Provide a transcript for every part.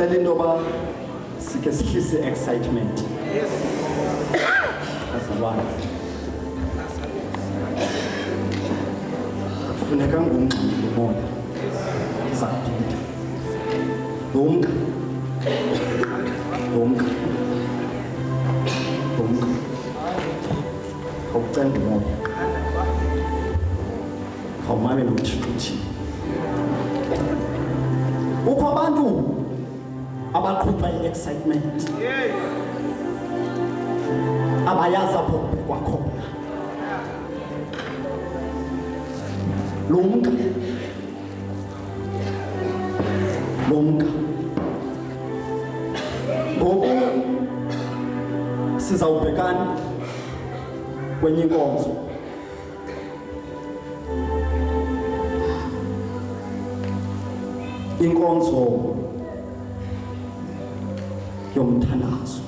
Selindoba sike sihlise excitement. Yes. That's the one. Funeka ngumngxi umoya. Izaphinda. Bonke. Awucenge umoya. Awumane nomthixuthi. Ukho abantu abaqhutywa yi-excitement. Abayazi apho kwakhona. Lumka. Ngoku sizawubhekana kwenye inkonzo. Inkonzo yomthandazo.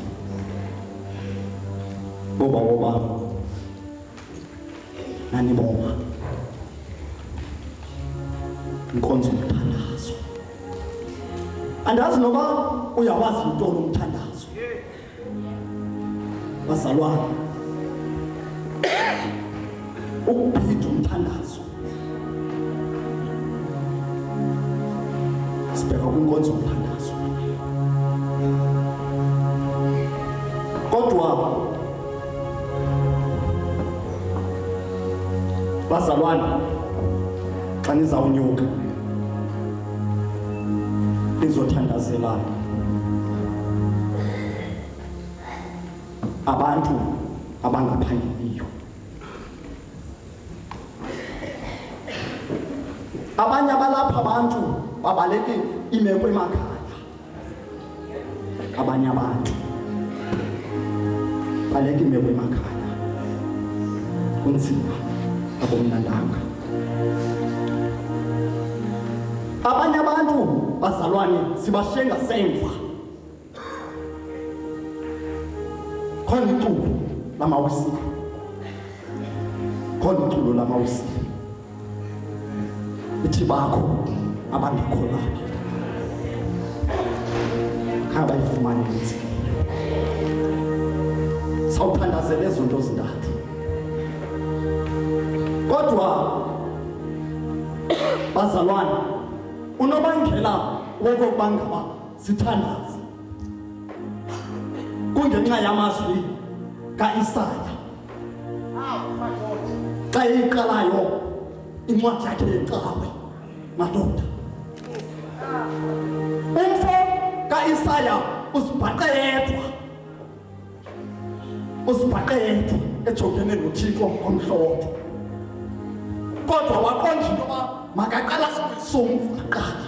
Boba nanibonga. Inkonzo yomthandazo. Andazi noba uyawazi into lomthandazo. Bazalwane. Ukuphinda umthandazo. Sibheka kwinkonzo yomthandazo. Kodwa bazalwane xa nizawunyuka nizothandazelana abantu abangaphangeliyo. Abanye abalapha abantu babaleke imeko emakhaya. Abanye abantu baleka imeko emakhaya. Kunzima akumnandanga. Abanye abantu bazalwane sibashenga semva. Khona iculo lamawusi. Ithi bakho abangekho lapha. Khaba ifumane nzi. Sawuthandazela izinto ezintathu. Kodwa bazalwane unobangela wokuba ngaba sithandaze kungenxa yamazwi kaIsaya. Xa iqalayo incwadi yakhe yecawe madoda. Umfo kaIsaya uzibhaqe yedwa ejongene noThixo ngomhlobo. Kodwa waqonda ukuba makaqala somva kuqala.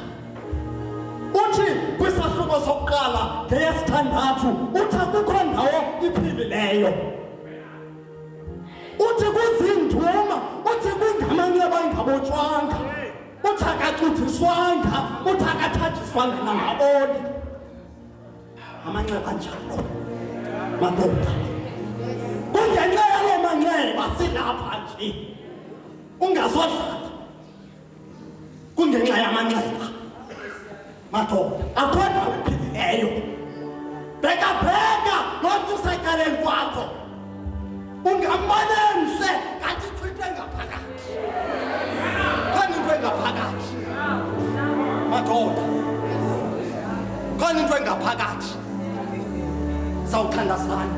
Uthi kwisahluko sokuqala ngeyesithandathu uthi akukho ndawo iphilileyo. Uthi kuzinduma, uthi kungamanxeba angabotshwanga, uthi akacuthiswanga, uthi akathathiswanga nangaboni. Amanxeba anjalo madoda. Kungenxa yaloo manxeba silapha nje. Ungazodlala. Kungenxa yamanxeba madoda. Akho ndawo iphilileyo. Bheka lonto usecaleni kwakho. Ungambane mhle kanti ithwithwe ngaphakathi. Khona into engaphakathi madoda. Khona into engaphakathi. Sawuthandazana.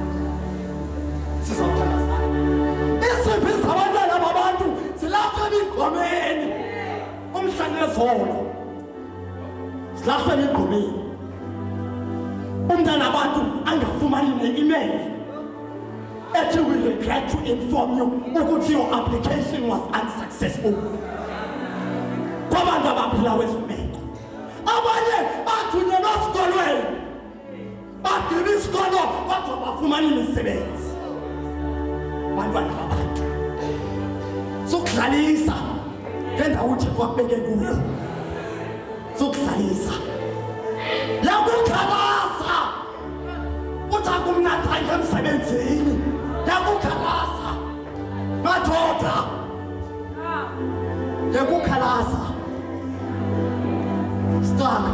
Sizawuthandazana. Isiphi zabantwana babantu silapha emigqomeni. Umhlangezolo silapha emigqomeni. Umntana abantu angafumani ne-email ethi we regret to inform you ukuthi your application was unsuccessful. Kwabantu abaphila wezimeko. Abanye bathunyelwa esikolweni. Bagqiba isikolo kodwa bafumana imisebenzi. Bantwana babantu. Sokudlalisa ngendawo uThixo akubeke kuyo. Sokudlalisa. Yakukhalasa. Uthi akumnatha emsebenzini. Yakukhalasa. Madoda. Yakukhalasa. Stop.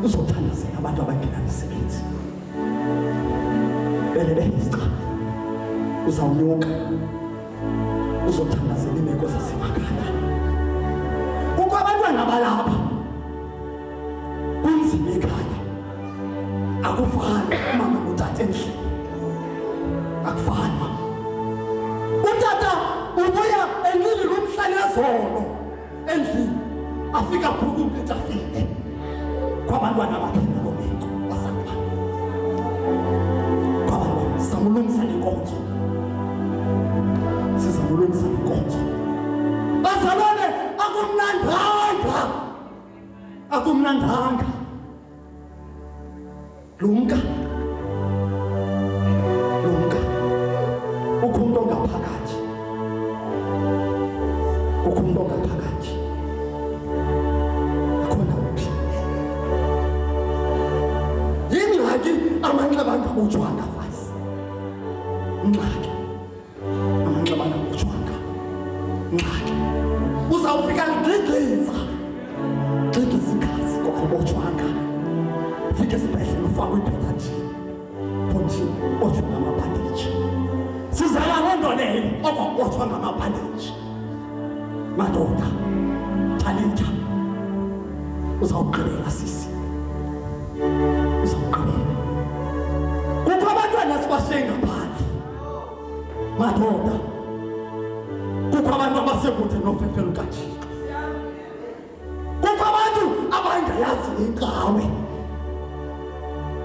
uzothandazela abantu abangenamisebenzi. Belebehista uzawunyuka uzothandazela imeko zasemakhaya. Kukho abantwana balapha kunzima ekhaya, akufani umama notata endlini, akufani. Utata ubuya endlini kumhlalezolo endlini afika bhuku umphethe afike kwabantwana abaphila lomeko basaqala kwabantwana samulungisa nenkonzo, sizamulungisa nenkonzo. Bazalwane, akumnandanga lumka ukho umuntu ongaphakathi, akhona uphi yingxaki amanxebanga utshwanga fasi, ngxaki amanxebanga utshwanga, ngxaki uzawufika ligqiza igazi kokubotshwanga, fike esibhedlela ufakwe iphethathini pontini botshwa ngamabhanditshi. Sizala loo nto leyo okwabotshwa ngamabhanditshi. Madoda, Talitha, uzawugqibela sisi, uzawugqibela. Kukho abantwana sibashiye ngaphandle, madoda, kukho abantu abasekude nofefe lukaThixo, kukho abantu abangayazi inkawe,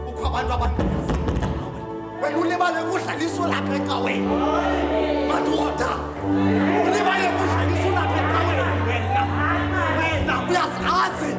kukho abantu abangayazi inkawe. Wena ulibale kudlaliso lapha enkaweni, madoda, ulibale kudlaliso lapha enkaweni. Wena uyazazi